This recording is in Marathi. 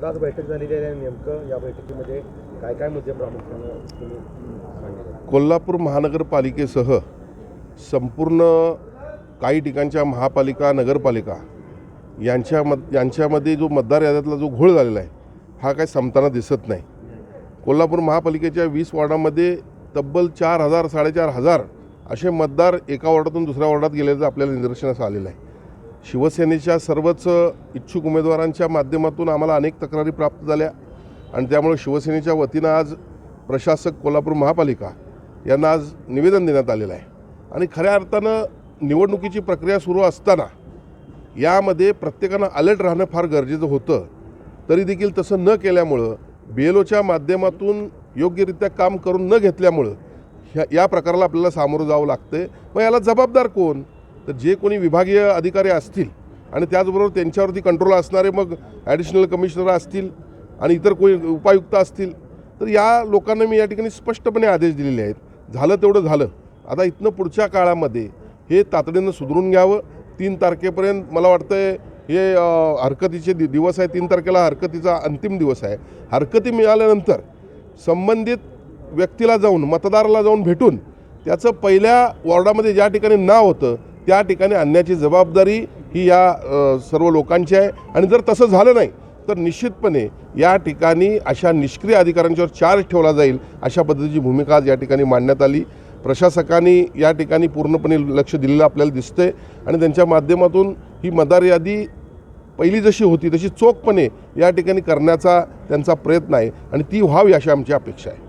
तर आज बैठक झालेली आहे. नेमकं या बैठकीमध्ये काय काय मुद्दे प्रामुख्यानं तुम्ही मांडले? कोल्हापूर महानगरपालिकेसह संपूर्ण काही ठिकाणच्या महापालिका नगरपालिका यांच्यामध्ये जो मतदार याद्यातला जो घोळ झालेला आहे हा काय संपताना दिसत नाही. कोल्हापूर महापालिकेच्या 20 वॉर्डामध्ये तब्बल 4,000 4,500 असे मतदार एका वॉर्डातून दुसऱ्या वॉर्डात गेल्याचं आपल्याला निदर्शनास आलेलं आहे. शिवसेनेच्या सर्वच इच्छुक उमेदवारांच्या माध्यमातून आम्हाला अनेक तक्रारी प्राप्त झाल्या आणि त्यामुळे शिवसेनेच्या वतीनं आज प्रशासक कोल्हापूर महापालिका यांना आज निवेदन देण्यात आलेलं आहे. आणि खऱ्या अर्थानं निवडणुकीची प्रक्रिया सुरू असताना यामध्ये प्रत्येकानं अलर्ट राहणं फार गरजेचं होतं. तरी देखील तसं न केल्यामुळं BLOच्या माध्यमातून योग्यरित्या काम करून न घेतल्यामुळं या प्रकाराला आपल्याला सामोरं जावं लागतं. मग याला जबाबदार कोण? तर जे कोणी विभागीय अधिकारी असतील आणि त्याचबरोबर त्यांच्यावरती कंट्रोल असणारे मग ॲडिशनल कमिशनर असतील आणि इतर कोणी उपायुक्त असतील तर या लोकांना मी या ठिकाणी स्पष्टपणे आदेश दिलेले आहेत. झालं तेवढं झालं. आता इथनं पुढच्या काळामध्ये हे तातडीनं सुधारून घ्यावं. 3 तारखेपर्यंत मला वाटतं हे हरकतीचे दिवस आहे. 3 तारखेला हरकतीचा अंतिम दिवस आहे. हरकती मिळाल्यानंतर संबंधित व्यक्तीला जाऊन मतदाराला जाऊन भेटून त्याचं पहिल्या वॉर्डामध्ये ज्या ठिकाणी नाव होतं त्या ठिकाणी आणण्याची जबाबदारी ही या सर्व लोकांची आहे. आणि जर तसं झालं नाही तर निश्चितपणे या ठिकाणी अशा निष्क्रिय अधिकाऱ्यांच्यावर चार्ज ठेवला जाईल अशा पद्धतीची भूमिका आज या ठिकाणी मांडण्यात आली. प्रशासकांनी या ठिकाणी पूर्णपणे लक्ष दिलेलं आपल्याला दिसतंय आणि त्यांच्या माध्यमातून ही मतदार यादी पहिली जशी होती तशी चोखपणे या ठिकाणी करण्याचा त्यांचा प्रयत्न आहे आणि ती व्हावी अशी आमची अपेक्षा आहे.